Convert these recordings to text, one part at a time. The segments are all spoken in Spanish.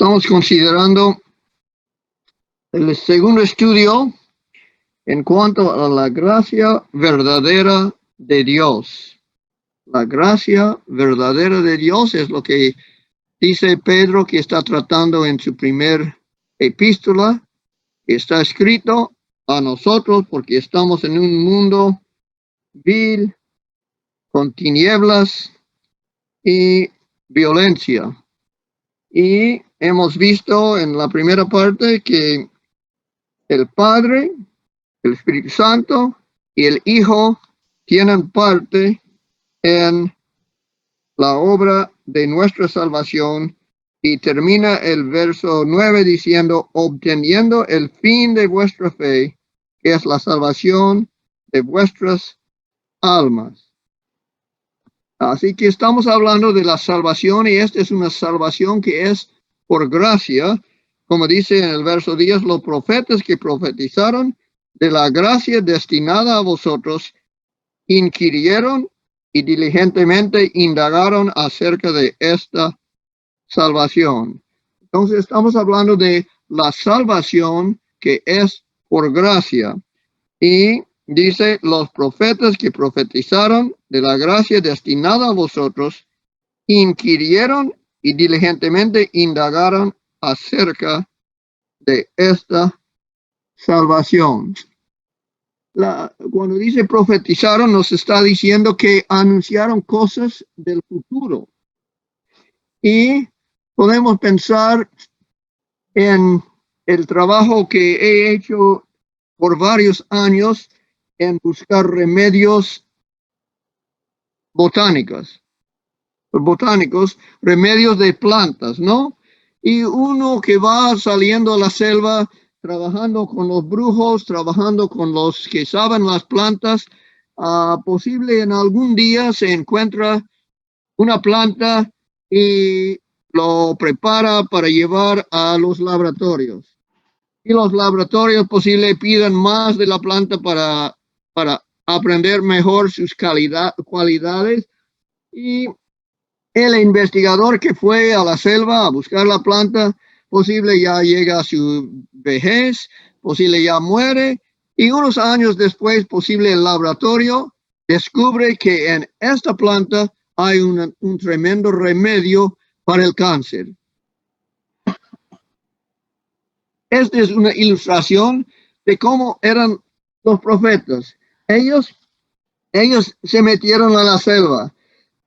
Estamos considerando el segundo estudio en cuanto a la gracia verdadera de Dios. La gracia verdadera de Dios es lo que dice Pedro que está tratando en su primer epístola. Está escrito a nosotros porque estamos en un mundo vil, con tinieblas y violencia. Y hemos visto en la primera parte que el Padre, el Espíritu Santo y el Hijo tienen parte en la obra de nuestra salvación, y termina el verso 9 diciendo, obteniendo el fin de vuestra fe, que es la salvación de vuestras almas. Así que estamos hablando de la salvación, y esta es una salvación que es por gracia, como dice en el verso 10, los profetas que profetizaron de la gracia destinada a vosotros, inquirieron y diligentemente indagaron acerca de esta salvación. Entonces estamos hablando de la salvación que es por gracia. Y dice, los profetas que profetizaron de la gracia destinada a vosotros, inquirieron y diligentemente indagaron acerca de esta salvación. Cuando dice profetizaron, nos está diciendo que anunciaron cosas del futuro. Y podemos pensar en el trabajo que he hecho por varios años en buscar remedios botánicos, remedios de plantas, ¿no? Y uno que va saliendo a la selva, trabajando con los brujos, trabajando con los que saben las plantas, posible en algún día se encuentra una planta y lo prepara para llevar a los laboratorios. Y los laboratorios posible pidan más de la planta para aprender mejor sus cualidades. Y el investigador que fue a la selva a buscar la planta, posible ya llega a su vejez, posible ya muere, y unos años después, posible el laboratorio descubre que en esta planta hay un tremendo remedio para el cáncer. Esta es una ilustración de cómo eran los profetas. Ellos se metieron a la selva,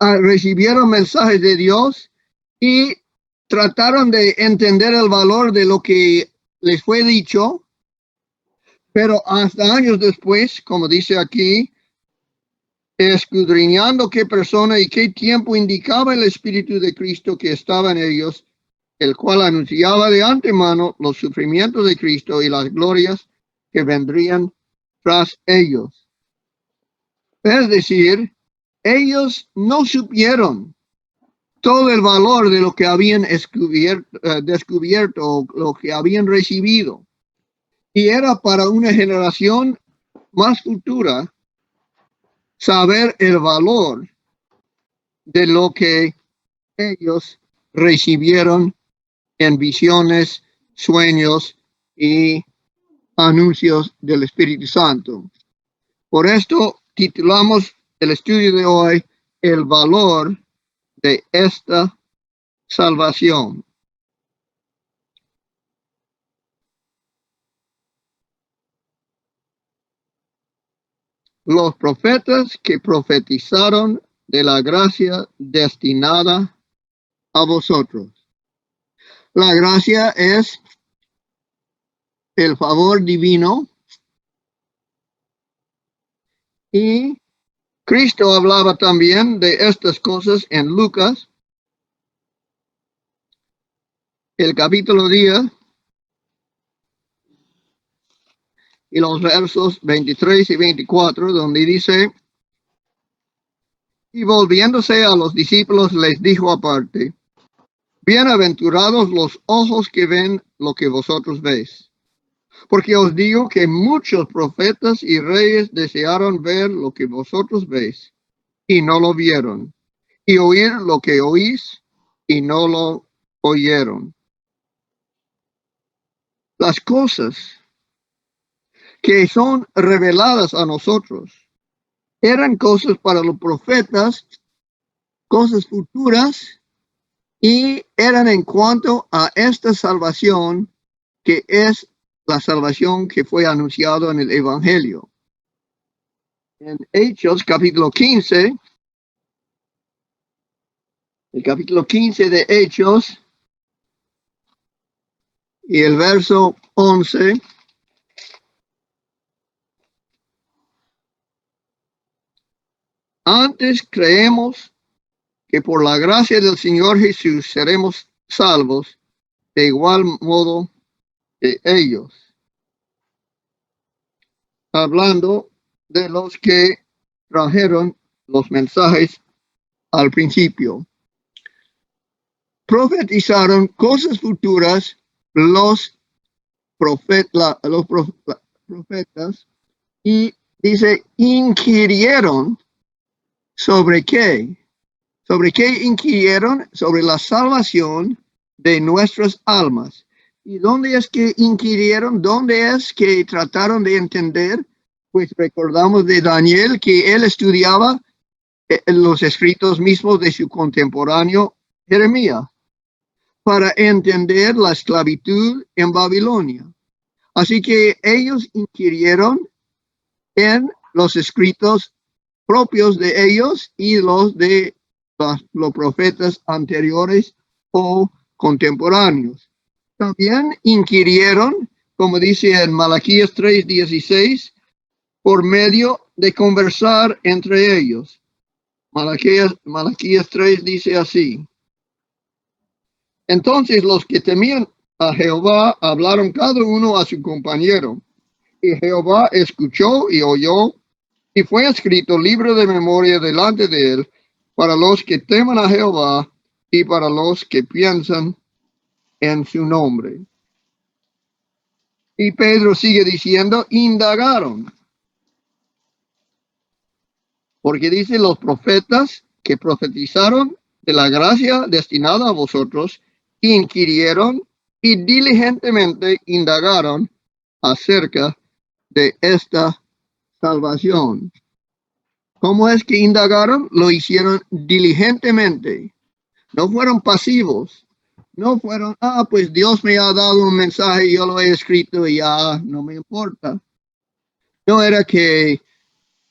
recibieron mensajes de Dios y trataron de entender el valor de lo que les fue dicho, pero hasta años después, como dice aquí, escudriñando qué persona y qué tiempo indicaba el Espíritu de Cristo que estaba en ellos, el cual anunciaba de antemano los sufrimientos de Cristo y las glorias que vendrían tras ellos. Es decir, ellos no supieron todo el valor de lo que habían descubierto, lo que habían recibido. Y era para una generación más futura saber el valor de lo que ellos recibieron en visiones, sueños y anuncios del Espíritu Santo. Por esto titulamos el estudio de hoy el valor de esta salvación. Los profetas que profetizaron de la gracia destinada a vosotros. La gracia es el favor divino, y Cristo hablaba también de estas cosas en Lucas, el capítulo 10, y los versos 23 y 24, donde dice, y volviéndose a los discípulos les dijo aparte, bienaventurados los ojos que ven lo que vosotros veis. Porque os digo que muchos profetas y reyes desearon ver lo que vosotros veis, y no lo vieron, y oír lo que oís, y no lo oyeron. las cosas que son reveladas a nosotros eran cosas para los profetas, cosas futuras, y eran en cuanto a esta salvación que es la salvación que fue anunciado en el Evangelio. En Hechos capítulo 15, el capítulo 15 de Hechos y el verso 11, antes creemos que por la gracia del Señor Jesús seremos salvos de igual modo que ellos. Hablando de los que trajeron los mensajes al principio. Profetizaron cosas futuras los profetas y dice, inquirieron sobre qué. ¿Sobre qué inquirieron? Sobre la salvación de nuestras almas. ¿Y dónde es que inquirieron? ¿Dónde es que trataron de entender? Pues recordamos de Daniel que él estudiaba los escritos mismos de su contemporáneo Jeremías para entender la esclavitud en Babilonia. Así que ellos inquirieron en los escritos propios de ellos y los de los profetas anteriores o contemporáneos. También inquirieron, como dice en Malaquías 3:16, por medio de conversar entre ellos. Malaquías 3 dice así. Entonces los que temían a Jehová hablaron cada uno a su compañero, y Jehová escuchó y oyó, y fue escrito libro de memoria delante de él, para los que teman a Jehová y para los que piensan en su nombre. Y Pedro sigue diciendo, indagaron. Porque dice los profetas que profetizaron de la gracia destinada a vosotros, inquirieron y diligentemente indagaron acerca de esta salvación. ¿Cómo es que indagaron? Lo hicieron diligentemente. No fueron pasivos. No fueron, pues Dios me ha dado un mensaje y yo lo he escrito y ya no me importa. No era que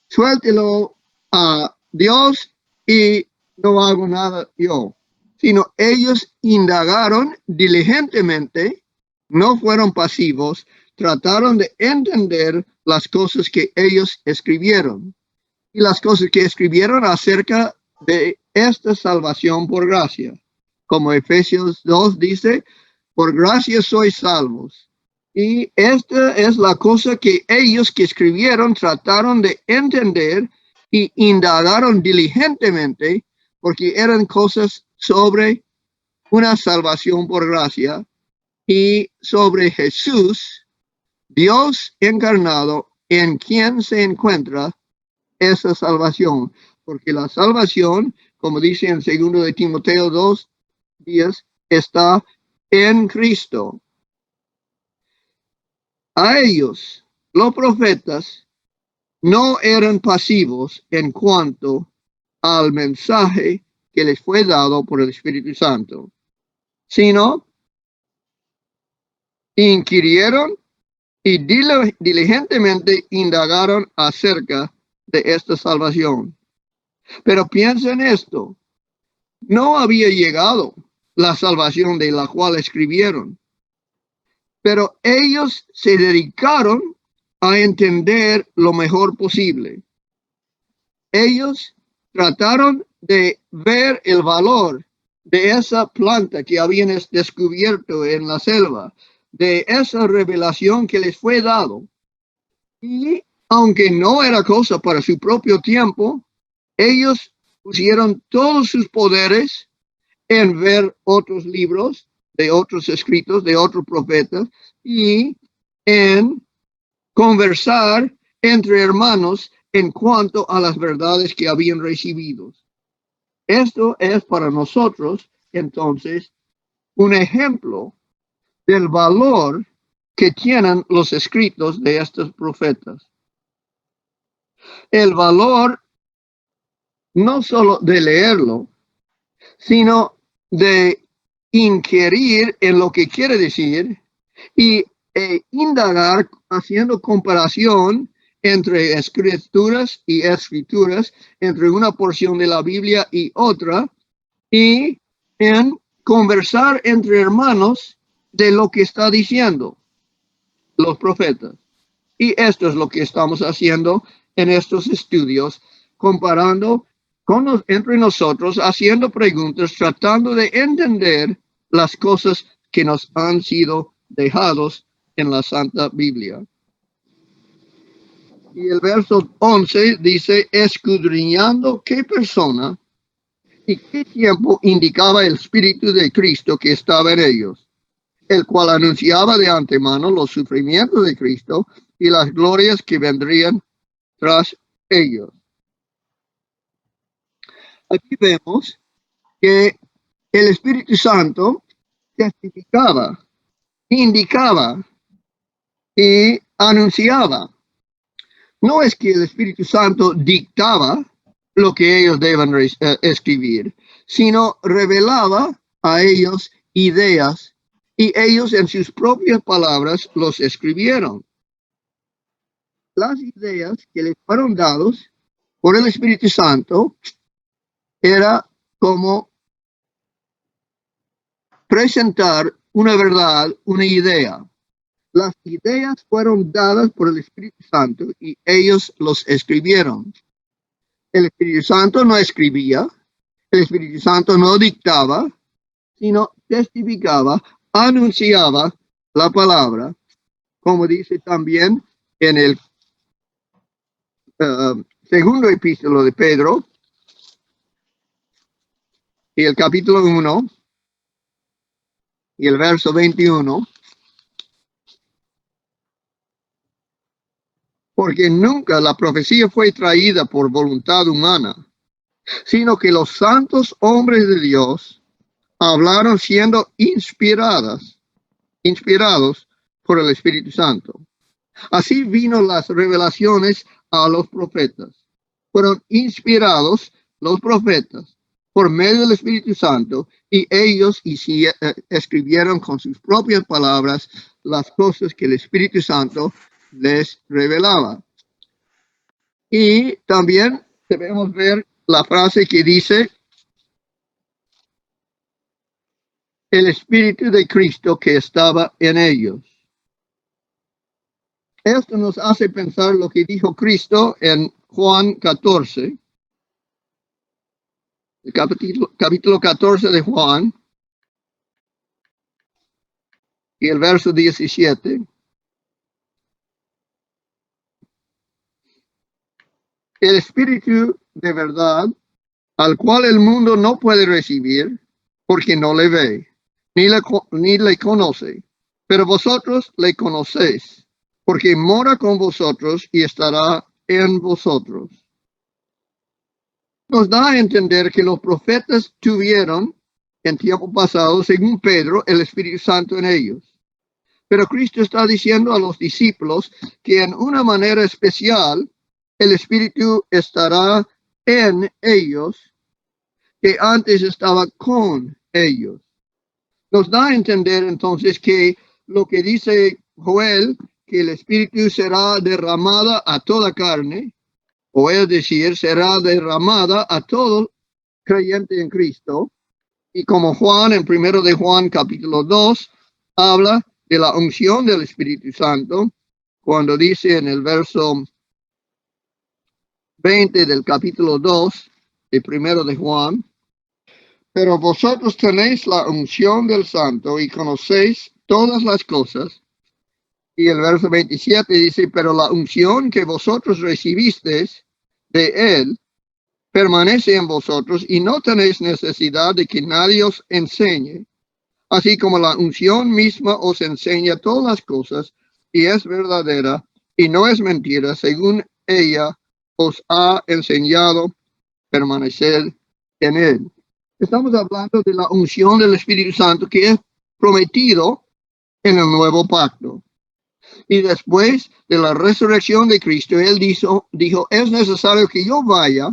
suéltelo a Dios y no hago nada yo, sino ellos indagaron diligentemente, no fueron pasivos, trataron de entender las cosas que ellos escribieron y las cosas que escribieron acerca de esta salvación por gracia. Como Efesios 2 dice, por gracia sois salvos. Y esta es la cosa que ellos que escribieron trataron de entender y indagaron diligentemente, porque eran cosas sobre una salvación por gracia y sobre Jesús, Dios encarnado, en quien se encuentra esa salvación. Porque la salvación, como dice en 2 de Timoteo 2:10, está en Cristo. A ellos, los profetas, no eran pasivos en cuanto al mensaje que les fue dado por el Espíritu Santo, sino inquirieron y diligentemente indagaron acerca de esta salvación. Pero piensen esto, no había llegado la salvación de la cual escribieron, pero ellos se dedicaron a entender lo mejor posible. Ellos trataron de ver el valor de esa planta que habían descubierto en la selva, de esa revelación que les fue dado. Y aunque no era cosa para su propio tiempo, ellos pusieron todos sus poderes en ver otros libros de otros escritos, de otros profetas, y en conversar entre hermanos en cuanto a las verdades que habían recibido. Esto es para nosotros, entonces, un ejemplo del valor que tienen los escritos de estos profetas. El valor no solo de leerlo, sino de inquirir en lo que quiere decir y indagar haciendo comparación entre escrituras y escrituras, entre una porción de la Biblia y otra, y en conversar entre hermanos de lo que está diciendo los profetas. Y esto es lo que estamos haciendo en estos estudios, comparando entre nosotros, haciendo preguntas, tratando de entender las cosas que nos han sido dejados en la Santa Biblia. Y el verso 11 dice, escudriñando qué persona y qué tiempo indicaba el Espíritu de Cristo que estaba en ellos, el cual anunciaba de antemano los sufrimientos de Cristo y las glorias que vendrían tras ellos. Aquí vemos que el Espíritu Santo testificaba, indicaba y anunciaba. No es que el Espíritu Santo dictaba lo que ellos deben escribir, sino revelaba a ellos ideas y ellos en sus propias palabras los escribieron. Las ideas que les fueron dados por el Espíritu Santo era como presentar una verdad, una idea. Las ideas fueron dadas por el Espíritu Santo y ellos los escribieron. El Espíritu Santo no escribía, el Espíritu Santo no dictaba, sino testificaba, anunciaba la palabra, como dice también en el segundo epístolo de Pedro, y el capítulo 1, y el verso 21. Porque nunca la profecía fue traída por voluntad humana, sino que los santos hombres de Dios hablaron siendo inspirados por el Espíritu Santo. Así vino las revelaciones a los profetas. Fueron inspirados los profetas por medio del Espíritu Santo y ellos escribieron con sus propias palabras las cosas que el Espíritu Santo les revelaba. Y también debemos ver la frase que dice el Espíritu de Cristo que estaba en ellos. Esto nos hace pensar lo que dijo Cristo en Juan 14, el capítulo 14 de Juan, y el verso 17. El Espíritu de verdad, al cual el mundo no puede recibir, porque no le ve, ni le conoce, pero vosotros le conocéis, porque mora con vosotros y estará en vosotros. Nos da a entender que los profetas tuvieron en tiempo pasado, según Pedro, el Espíritu Santo en ellos. Pero Cristo está diciendo a los discípulos que en una manera especial el Espíritu estará en ellos, que antes estaba con ellos. Nos da a entender entonces que lo que dice Joel, que el Espíritu será derramada a toda carne, o es decir, será derramada a todo creyente en Cristo. Y como Juan, en 1 de Juan capítulo 2, habla de la unción del Espíritu Santo, cuando dice en el verso 20 del capítulo 2, de 1 de Juan, pero vosotros tenéis la unción del Santo y conocéis todas las cosas. Y el verso 27 dice, pero la unción que vosotros recibisteis de él permanece en vosotros y no tenéis necesidad de que nadie os enseñe, así como la unción misma os enseña todas las cosas y es verdadera y no es mentira, según ella os ha enseñado, permanecer en él. Estamos hablando de la unción del Espíritu Santo que es prometido en el nuevo pacto. Y después de la resurrección de Cristo, él dijo, es necesario que yo vaya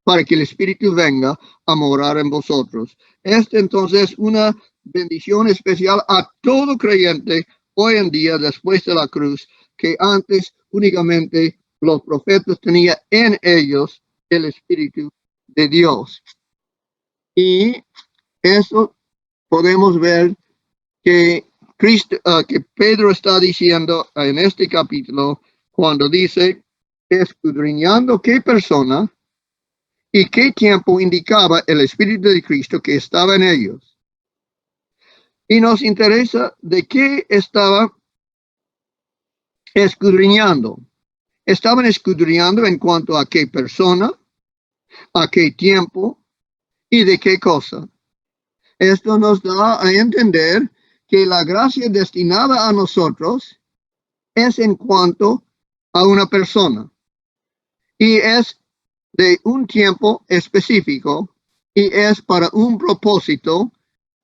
para que el Espíritu venga a morar en vosotros. Entonces una bendición especial a todo creyente hoy en día después de la cruz, que antes únicamente los profetas tenían en ellos el Espíritu de Dios. Y eso podemos ver que que Pedro está diciendo en este capítulo cuando dice, escudriñando qué persona y qué tiempo indicaba el Espíritu de Cristo que estaba en ellos. Y nos interesa de qué estaba escudriñando. Estaban escudriñando en cuanto a qué persona, a qué tiempo y de qué cosa. Esto nos da a entender que la gracia destinada a nosotros es en cuanto a una persona y es de un tiempo específico y es para un propósito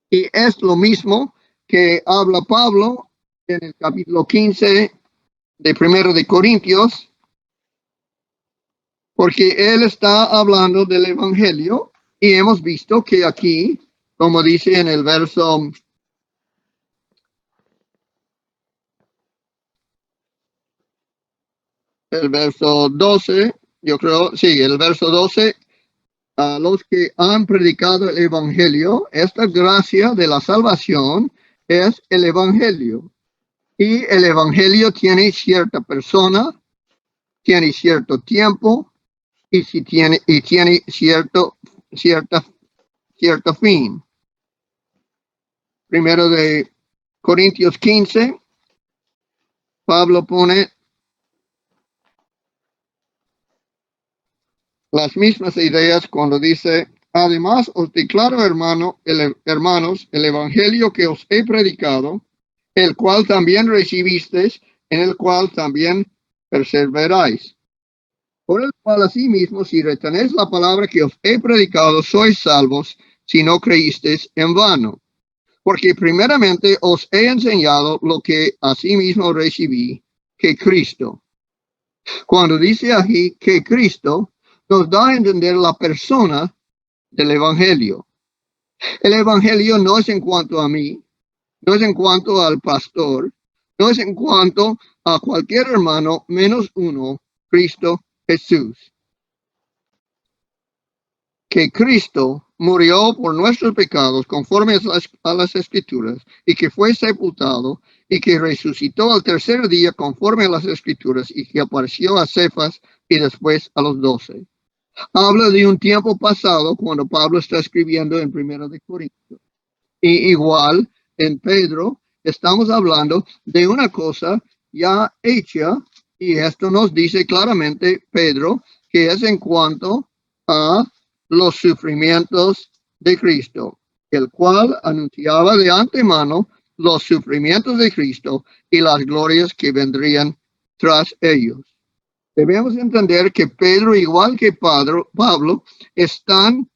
y es lo mismo que habla Pablo en el capítulo 15 de Primero de Corintios, porque él está hablando del Evangelio y hemos visto que aquí, como dice en el verso 12, yo creo, sí, el verso 12, a los que han predicado el Evangelio, esta gracia de la salvación es el Evangelio. Y el Evangelio tiene cierta persona, tiene cierto tiempo y tiene cierto fin. Primero de Corintios 15, Pablo pone las mismas ideas cuando dice, además os declaro, hermanos, el evangelio que os he predicado, el cual también recibisteis, en el cual también perseveráis. Por el cual asimismo, si retenéis la palabra que os he predicado, sois salvos, si no creísteis en vano. Porque primeramente os he enseñado lo que asimismo recibí, que Cristo. Cuando dice aquí que Cristo, nos da a entender la persona del Evangelio. El Evangelio no es en cuanto a mí, no es en cuanto al pastor, no es en cuanto a cualquier hermano, menos uno, Cristo Jesús. Que Cristo murió por nuestros pecados conforme a las Escrituras y que fue sepultado y que resucitó al tercer día conforme a las Escrituras y que apareció a Cefas y después a los 12. Habla de un tiempo pasado cuando Pablo está escribiendo en 1 de Corintios. Y igual en Pedro estamos hablando de una cosa ya hecha y esto nos dice claramente Pedro que es en cuanto a los sufrimientos de Cristo, el cual anunciaba de antemano los sufrimientos de Cristo y las glorias que vendrían tras ellos. Debemos entender que Pedro, igual que Pablo, están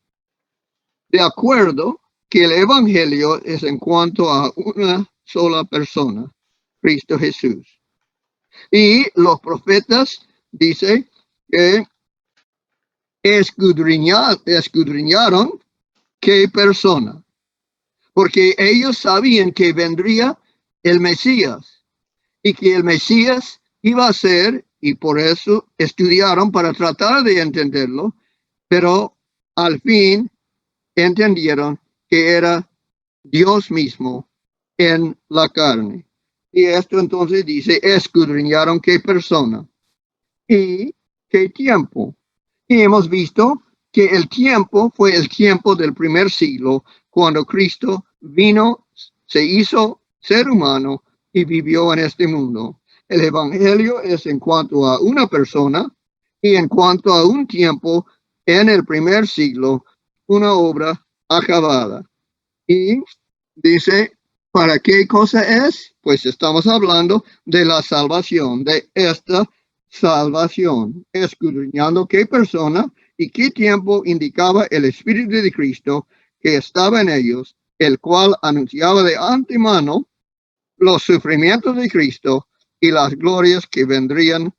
de acuerdo que el Evangelio es en cuanto a una sola persona, Cristo Jesús. Y los profetas dicen que escudriñaron qué persona, porque ellos sabían que vendría el Mesías y que el Mesías iba a ser, y por eso estudiaron para tratar de entenderlo, pero al fin entendieron que era Dios mismo en la carne. Y esto entonces dice, escudriñaron qué persona y qué tiempo. Y hemos visto que el tiempo fue el tiempo del primer siglo, cuando Cristo vino, se hizo ser humano y vivió en este mundo. El Evangelio es en cuanto a una persona y en cuanto a un tiempo en el primer siglo, una obra acabada. Y dice, ¿para qué cosa es? Pues estamos hablando de la salvación, de esta salvación, escudriñando qué persona y qué tiempo indicaba el Espíritu de Cristo que estaba en ellos, el cual anunciaba de antemano los sufrimientos de Cristo y las glorias que vendrían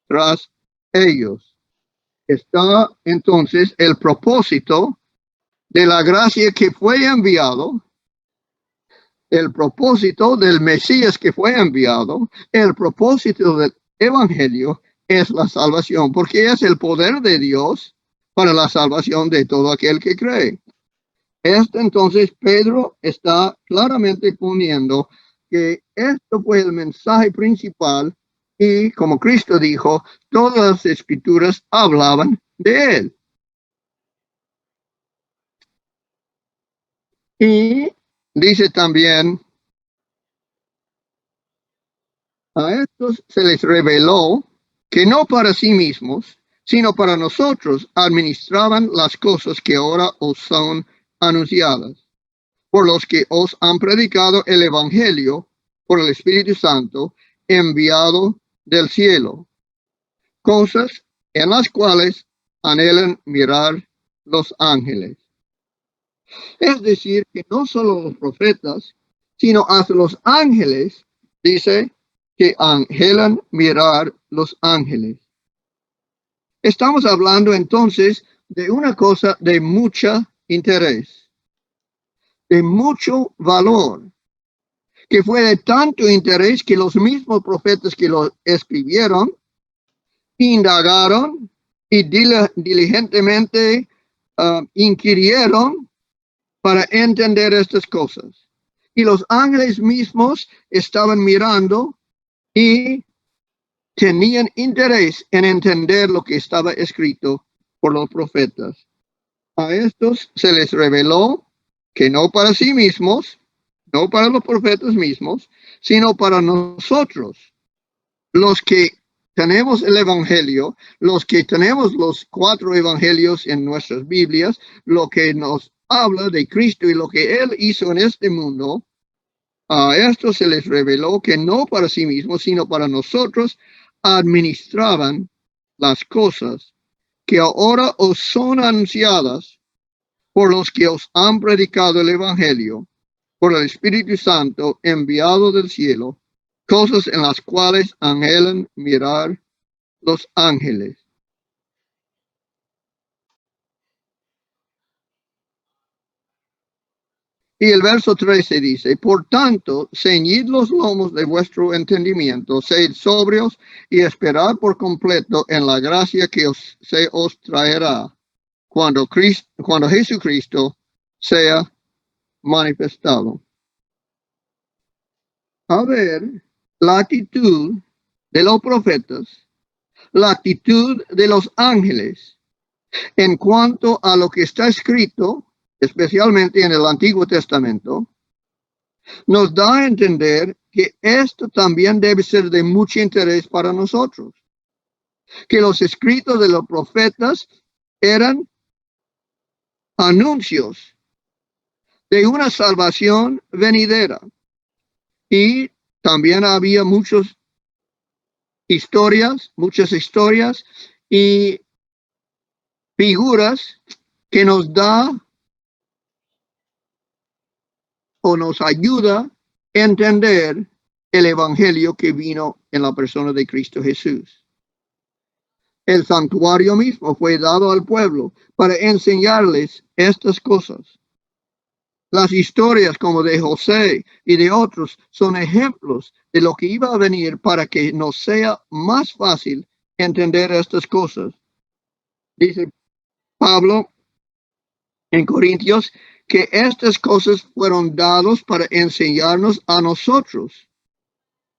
tras ellos. Está entonces el propósito de la gracia que fue enviado, el propósito del Mesías que fue enviado, el propósito del Evangelio es la salvación, porque es el poder de Dios para la salvación de todo aquel que cree. Entonces Pedro está claramente poniendo que esto fue el mensaje principal y, como Cristo dijo, todas las escrituras hablaban de él. Y dice también, a estos se les reveló que no para sí mismos, sino para nosotros administraban las cosas que ahora os son anunciadas, por los que os han predicado el Evangelio por el Espíritu Santo enviado del cielo, cosas en las cuales anhelan mirar los ángeles. Es decir, que no solo los profetas, sino hasta los ángeles, dice que anhelan mirar los ángeles. Estamos hablando entonces de una cosa de mucho interés, de mucho valor, que fue de tanto interés que los mismos profetas que lo escribieron indagaron y diligentemente inquirieron para entender estas cosas. Y los ángeles mismos estaban mirando y tenían interés en entender lo que estaba escrito por los profetas. A estos se les reveló que no para sí mismos, no para los profetas mismos, sino para nosotros, los que tenemos el Evangelio, los que tenemos los 4 evangelios en nuestras Biblias, lo que nos habla de Cristo y lo que Él hizo en este mundo. A esto se les reveló que no para sí mismos, sino para nosotros administraban las cosas que ahora os son anunciadas por los que os han predicado el Evangelio, por el Espíritu Santo enviado del cielo, cosas en las cuales anhelan mirar los ángeles. Y el verso 13 dice, por tanto, ceñid los lomos de vuestro entendimiento, sed sobrios y esperad por completo en la gracia que se os traerá cuando Jesucristo sea manifestado. A ver, la actitud de los profetas, la actitud de los ángeles en cuanto a lo que está escrito, especialmente en el Antiguo Testamento, nos da a entender que esto también debe ser de mucho interés para nosotros. Que los escritos de los profetas eran anuncios de una salvación venidera. Y también había muchas historias y figuras que nos da o nos ayuda a entender el Evangelio que vino en la persona de Cristo Jesús. El santuario mismo fue dado al pueblo para enseñarles estas cosas. Las historias como de José y de otros son ejemplos de lo que iba a venir para que nos sea más fácil entender estas cosas. Dice Pablo en Corintios que estas cosas fueron dadas para enseñarnos a nosotros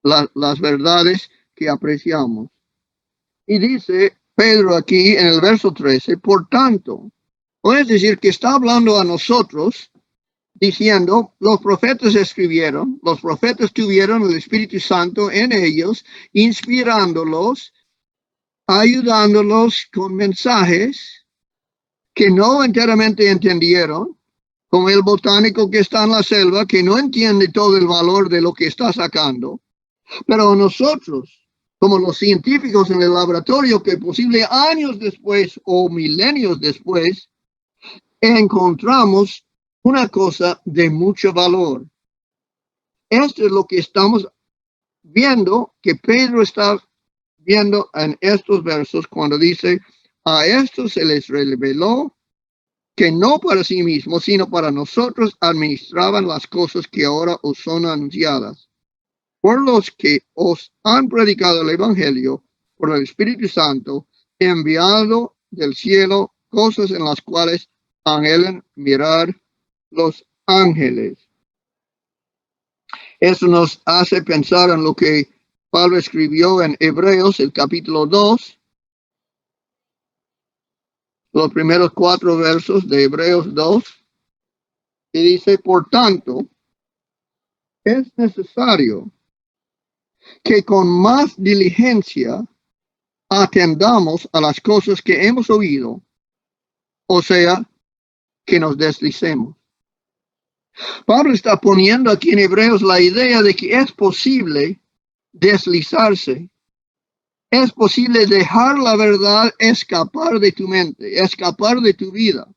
las verdades que apreciamos. Y dice Pedro aquí en el verso 13, por tanto, es decir, que está hablando a nosotros, diciendo, los profetas escribieron, los profetas tuvieron el Espíritu Santo en ellos, inspirándolos, ayudándolos con mensajes que no enteramente entendieron, como el botánico que está en la selva, que no entiende todo el valor de lo que está sacando. Pero nosotros, como los científicos en el laboratorio, que posible años después o milenios después, encontramos una cosa de mucho valor. Esto es lo que estamos viendo que Pedro está viendo en estos versos cuando dice, a estos se les reveló que no para sí mismos, sino para nosotros administraban las cosas que ahora os son anunciadas, por los que os han predicado el Evangelio, por el Espíritu Santo, enviado del cielo, cosas en las cuales anhelan mirar los ángeles. Eso nos hace pensar en lo que Pablo escribió en Hebreos, el capítulo 2, los primeros 4 versos de Hebreos 2, y dice, por tanto, es necesario que con más diligencia atendamos a las cosas que hemos oído, o sea, que nos deslicemos. Pablo está poniendo aquí en Hebreos la idea de que es posible deslizarse. Es posible dejar la verdad escapar de tu mente, escapar de tu vida.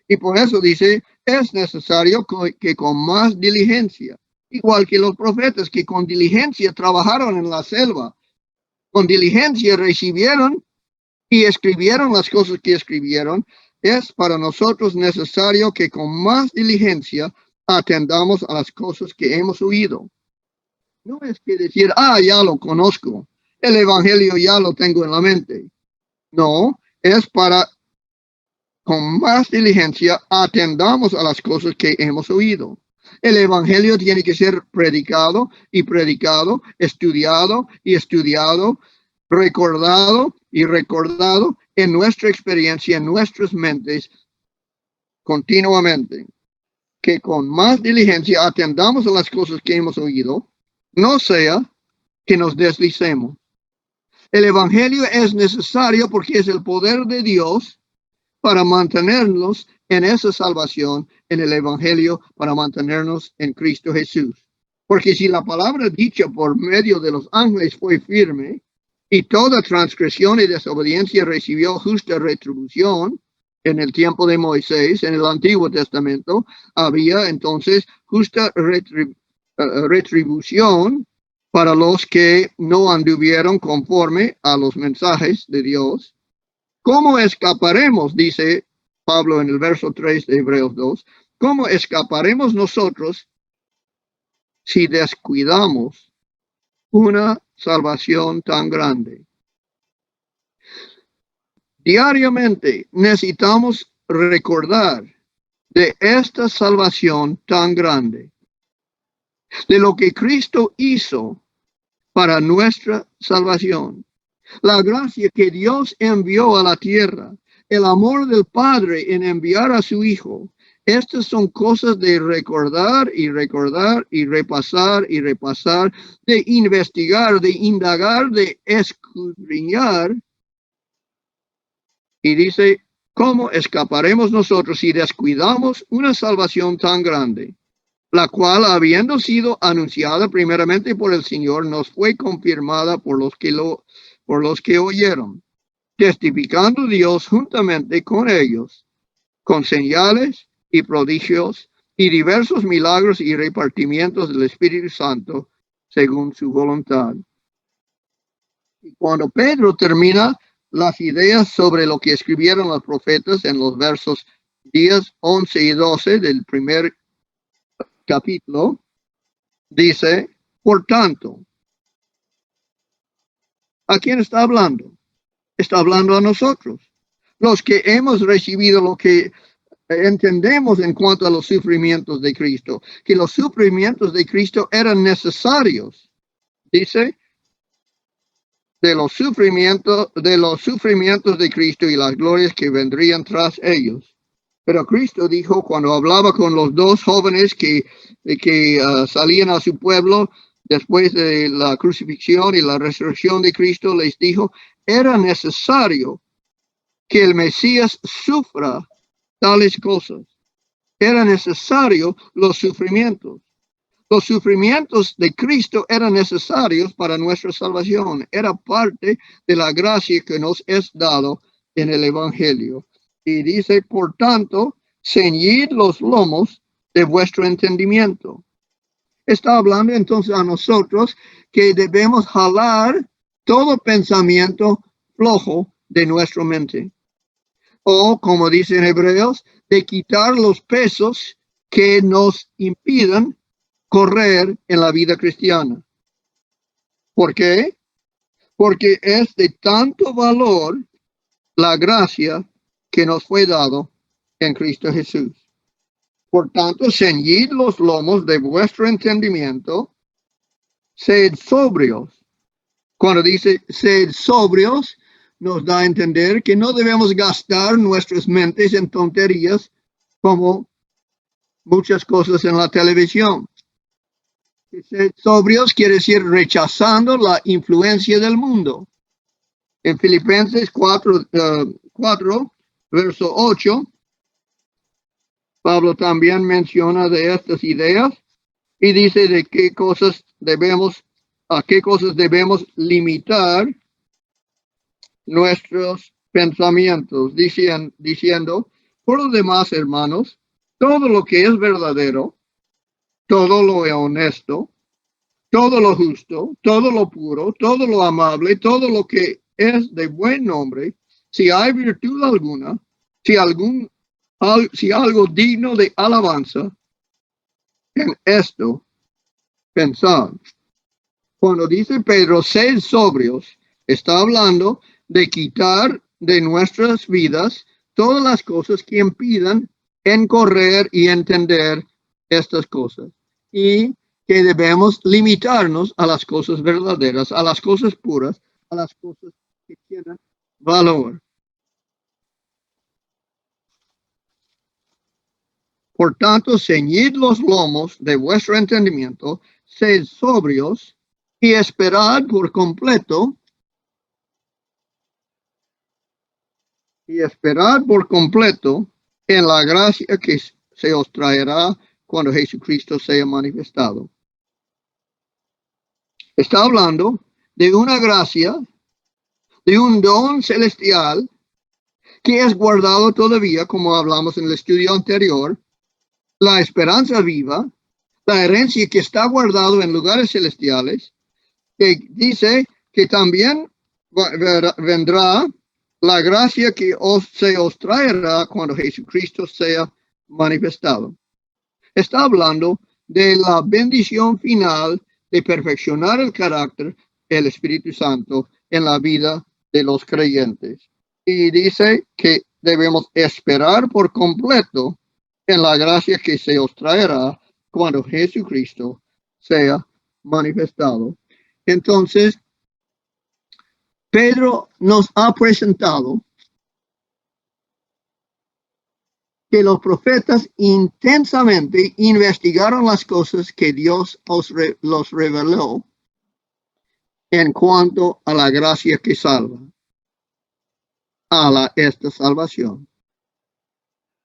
Y por eso dice, es necesario que con más diligencia, igual que los profetas que con diligencia trabajaron en la selva, con diligencia recibieron y escribieron las cosas que escribieron, es para nosotros necesario que con más diligencia atendamos a las cosas que hemos oído. No es que decir, ya lo conozco, el Evangelio ya lo tengo en la mente. No, es para con más diligencia atendamos a las cosas que hemos oído. El Evangelio tiene que ser predicado y predicado, estudiado y estudiado, recordado y recordado en nuestra experiencia, en nuestras mentes, continuamente. Que con más diligencia atendamos a las cosas que hemos oído, no sea que nos deslicemos. El Evangelio es necesario porque es el poder de Dios para mantenernos en esa salvación, en el Evangelio, para mantenernos en Cristo Jesús. Porque si la palabra dicha por medio de los ángeles fue firme, y toda transgresión y desobediencia recibió justa retribución, en el tiempo de Moisés, en el Antiguo Testamento, había entonces justa retribución para los que no anduvieron conforme a los mensajes de Dios. ¿Cómo escaparemos? Dice Pablo en el verso 3 de Hebreos 2. ¿Cómo escaparemos nosotros si descuidamos una salvación tan grande? Diariamente necesitamos recordar de esta salvación tan grande, de lo que Cristo hizo para nuestra salvación, la gracia que Dios envió a la tierra, el amor del Padre en enviar a su Hijo. Estas son cosas de recordar y recordar y repasar y repasar, de investigar, de indagar, de escudriñar. Y dice, ¿cómo escaparemos nosotros si descuidamos una salvación tan grande, la cual, habiendo sido anunciada primeramente por el Señor, nos fue confirmada por los que oyeron, testificando Dios juntamente con ellos, con señales y prodigios y diversos milagros y repartimientos del Espíritu Santo, según su voluntad? Y cuando Pedro termina las ideas sobre lo que escribieron los profetas en los versos 10, 11 y 12 del primer capítulo, dice, por tanto, ¿a quién está hablando? Está hablando a nosotros, los que hemos recibido lo que entendemos en cuanto a los sufrimientos de Cristo, que los sufrimientos de Cristo eran necesarios, dice, de los sufrimientos de Cristo y las glorias que vendrían tras ellos. Pero Cristo dijo, cuando hablaba con los dos jóvenes que salían a su pueblo después de la crucifixión y la resurrección de Cristo, les dijo, era necesario que el Mesías sufra tales cosas. Era necesario los sufrimientos. Los sufrimientos de Cristo eran necesarios para nuestra salvación. Era parte de la gracia que nos es dado en el Evangelio. Y dice, por tanto, ceñid los lomos de vuestro entendimiento Está hablando entonces a nosotros que debemos jalar todo pensamiento flojo de nuestra mente. O, como dice en Hebreos, de quitar los pesos que nos impidan correr en la vida cristiana. ¿Por qué? Porque es de tanto valor la gracia que nos fue dado en Cristo Jesús. Por tanto, ceñid los lomos de vuestro entendimiento, sed sobrios. Cuando dice sed sobrios, nos da a entender que no debemos gastar nuestras mentes en tonterías como muchas cosas en la televisión. Sed sobrios quiere decir rechazando la influencia del mundo. En Filipenses 4, verso 8, Pablo también menciona de estas ideas y dice de a qué cosas debemos limitar nuestros pensamientos, diciendo, por lo demás, hermanos, todo lo que es verdadero, todo lo honesto, todo lo justo, todo lo puro, todo lo amable, todo lo que es de buen nombre, si hay virtud alguna, si algo digno de alabanza, en esto pensad. Cuando dice Pedro, sed sobrios, está hablando de quitar de nuestras vidas todas las cosas que impidan en correr y entender estas cosas. Y que debemos limitarnos a las cosas verdaderas, a las cosas puras, a las cosas que tienen valor. Por tanto, ceñid los lomos de vuestro entendimiento, sed sobrios y esperad por completo en la gracia que se os traerá cuando Jesucristo sea manifestado. Está hablando de una gracia, de un don celestial que es guardado todavía, como hablamos en el estudio anterior, la esperanza viva, la herencia que está guardado en lugares celestiales, que dice que también vendrá la gracia que se os traerá cuando Jesucristo sea manifestado. Está hablando de la bendición final de perfeccionar el carácter del Espíritu Santo en la vida de los creyentes. Y dice que debemos esperar por completo en la gracia que se os traerá cuando Jesucristo sea manifestado. Entonces, Pedro nos ha presentado que los profetas intensamente investigaron las cosas que Dios los reveló en cuanto a la gracia que salva, esta salvación.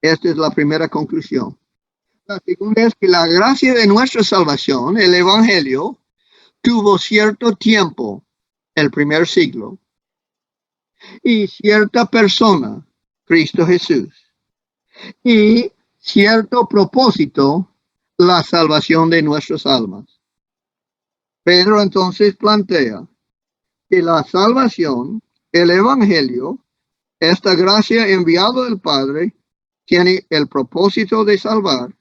Esta es la primera conclusión. La segunda es que la gracia de nuestra salvación, el Evangelio, tuvo cierto tiempo, el primer siglo, y cierta persona, Cristo Jesús, y cierto propósito, la salvación de nuestras almas. Pedro entonces plantea que la salvación, el Evangelio, esta gracia enviada del Padre, tiene el propósito de salvar,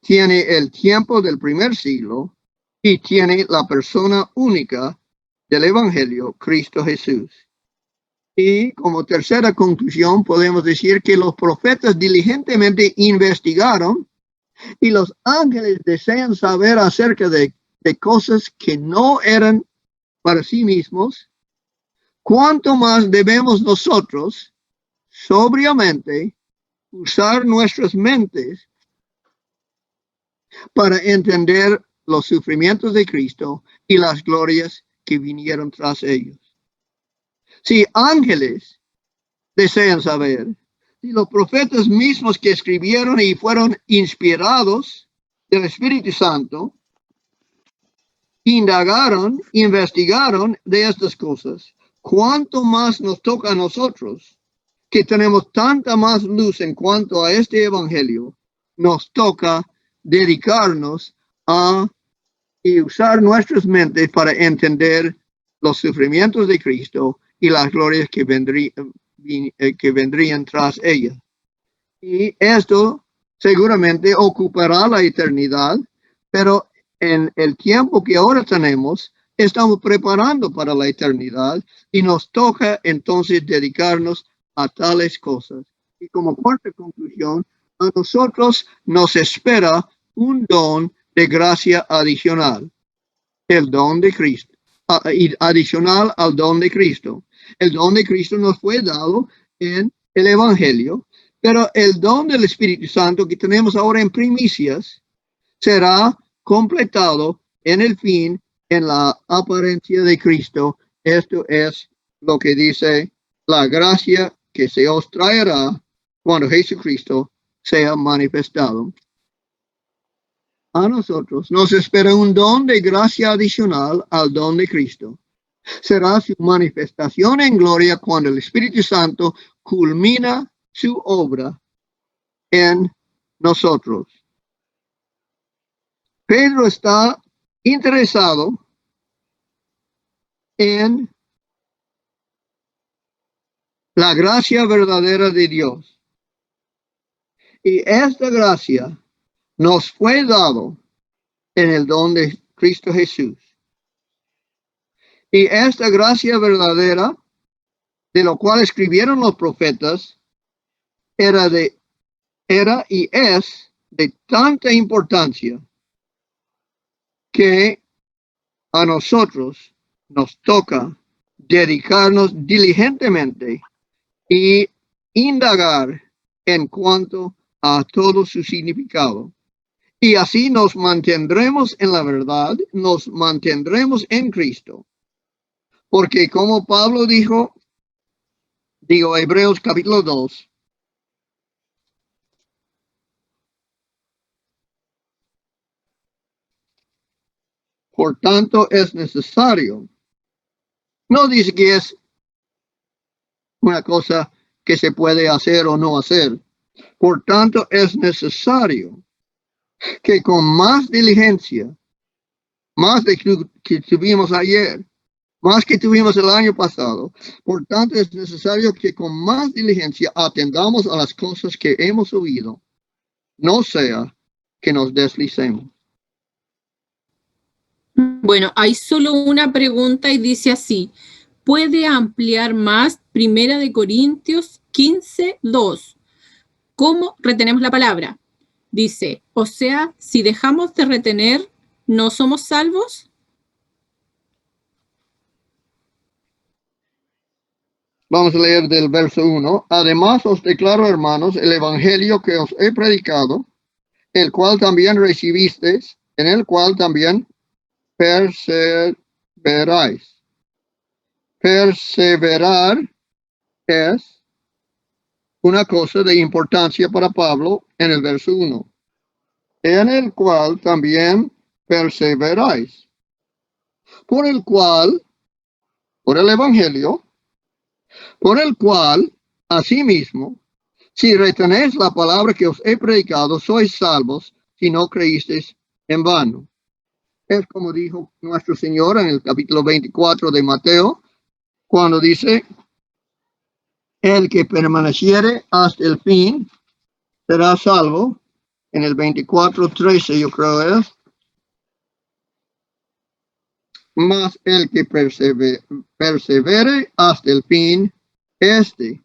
tiene el tiempo del primer siglo y tiene la persona única del Evangelio, Cristo Jesús. Y como tercera conclusión, podemos decir que los profetas diligentemente investigaron y los ángeles desean saber acerca de cosas que no eran para sí mismos. ¿Cuánto más debemos nosotros sobriamente usar nuestras mentes para entender los sufrimientos de Cristo y las glorias que vinieron tras ellos? Si ángeles desean saber, si los profetas mismos que escribieron y fueron inspirados del Espíritu Santo, indagaron, investigaron de estas cosas, ¿cuánto más nos toca a nosotros, que tenemos tanta más luz en cuanto a este Evangelio? Nos toca dedicarnos y usar nuestras mentes para entender los sufrimientos de Cristo y las glorias que vendrían tras ella. Y esto seguramente ocupará la eternidad, pero en el tiempo que ahora tenemos, estamos preparando para la eternidad y nos toca entonces dedicarnos a tales cosas. Y como cuarta conclusión, a nosotros nos espera un don de gracia adicional, el don de Cristo, adicional al don de Cristo. El don de Cristo nos fue dado en el Evangelio, pero el don del Espíritu Santo que tenemos ahora en primicias será completado en el fin, en la apariencia de Cristo. Esto es lo que dice la gracia que se os traerá cuando Jesucristo sea manifestado. A nosotros nos espera un don de gracia adicional al don de Cristo. Será su manifestación en gloria cuando el Espíritu Santo culmina su obra en nosotros. Pedro está interesado en la gracia verdadera de Dios. Y esta gracia nos fue dado en el don de Cristo Jesús. Y esta gracia verdadera, de lo cual escribieron los profetas, era y es de tanta importancia que a nosotros nos toca dedicarnos diligentemente y indagar en cuanto a todo su significado. Y así nos mantendremos en la verdad, nos mantendremos en Cristo. Porque como Pablo dijo, Hebreos capítulo 2, por tanto es necesario, no dice que es una cosa que se puede hacer o no hacer. Por tanto es necesario que con más diligencia, más de que tuvimos ayer, más que tuvimos el año pasado, por tanto es necesario que con más diligencia atendamos a las cosas que hemos oído, no sea que nos deslicemos. Bueno, hay solo una pregunta y dice así: ¿puede ampliar más 1 Corintios 15:2? ¿Cómo retenemos la palabra? Dice, o sea, si dejamos de retener, ¿no somos salvos? Vamos a leer del verso 1. Además os declaro, hermanos, el evangelio que os he predicado, el cual también recibisteis, en el cual también perseveráis. Perseverar es una cosa de importancia para Pablo en el verso 1, en el cual también perseveráis, por el cual, por el evangelio, por el cual, asimismo, si retenéis la palabra que os he predicado, sois salvos si no creísteis en vano. Es como dijo nuestro Señor en el capítulo 24 de Mateo, cuando dice, el que permaneciere hasta el fin será salvo. En el 24:13 yo creo es. Mas el que persevere hasta el fin, este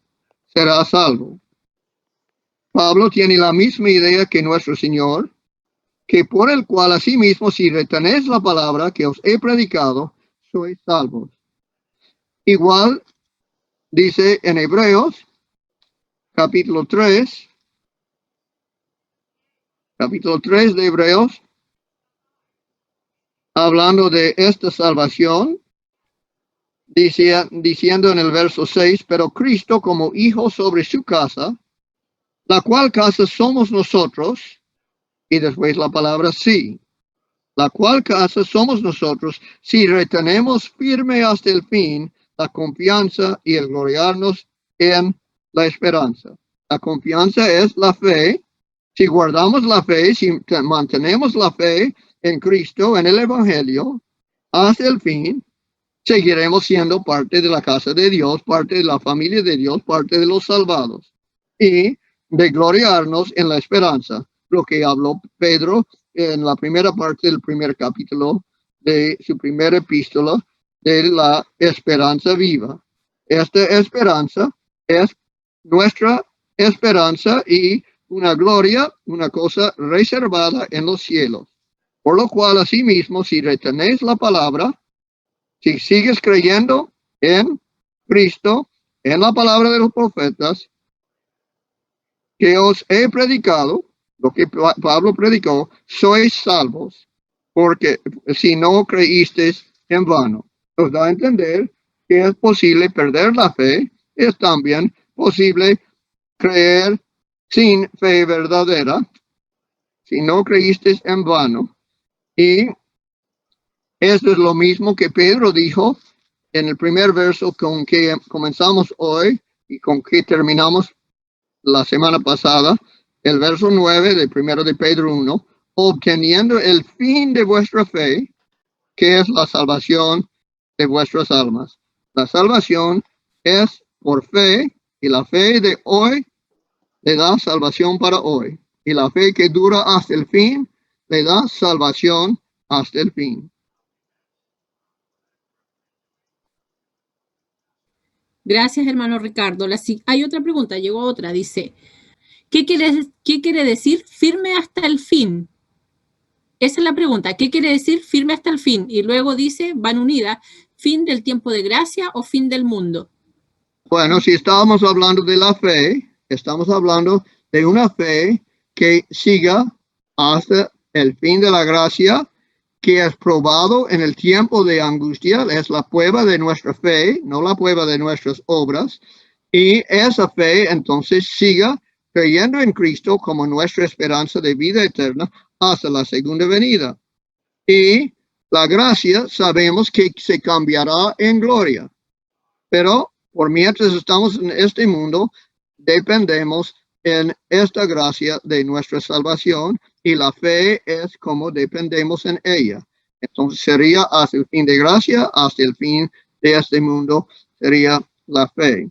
será salvo. Pablo tiene la misma idea que nuestro Señor, que por el cual asimismo si retenéis la palabra que os he predicado, sois salvos. Igual dice en Hebreos, capítulo 3 de Hebreos, hablando de esta salvación, diciendo en el verso 6, pero Cristo como hijo sobre su casa, la cual casa somos nosotros, y después la palabra sí, la cual casa somos nosotros, si retenemos firme hasta el fin la confianza y el gloriarnos en la esperanza. La confianza es la fe. Si guardamos la fe, si mantenemos la fe, en Cristo, en el Evangelio, hasta el fin, seguiremos siendo parte de la casa de Dios, parte de la familia de Dios, parte de los salvados. Y de gloriarnos en la esperanza, lo que habló Pedro en la primera parte del primer capítulo de su primera epístola, de la esperanza viva. Esta esperanza es nuestra esperanza y una gloria, una cosa reservada en los cielos. Por lo cual, asimismo, si retenéis la palabra, si sigues creyendo en Cristo, en la palabra de los profetas, que os he predicado, lo que Pablo predicó, sois salvos, porque si no creísteis en vano. Os da a entender que es posible perder la fe, es también posible creer sin fe verdadera, si no creísteis en vano. Y esto es lo mismo que Pedro dijo en el primer verso con que comenzamos hoy y con que terminamos la semana pasada, el verso 9 de 1 de Pedro 1, obteniendo el fin de vuestra fe, que es la salvación de vuestras almas. La salvación es por fe, y la fe de hoy le da salvación para hoy. Y la fe que dura hasta el fin le da salvación hasta el fin. Gracias, hermano Ricardo. Hay otra pregunta, llegó otra, dice, ¿qué quiere decir firme hasta el fin? Esa es la pregunta, ¿qué quiere decir firme hasta el fin? Y luego dice, van unidas, fin del tiempo de gracia o fin del mundo. Bueno, si estábamos hablando de la fe, estamos hablando de una fe que siga hasta el fin de la gracia, que es probado en el tiempo de angustia, es la prueba de nuestra fe, no la prueba de nuestras obras, y esa fe entonces siga creyendo en Cristo como nuestra esperanza de vida eterna hasta la segunda venida. Y la gracia sabemos que se cambiará en gloria, pero por mientras estamos en este mundo, dependemos en esta gracia de nuestra salvación y la fe es como dependemos en ella. Entonces sería hasta el fin de gracia, hasta el fin de este mundo, sería la fe.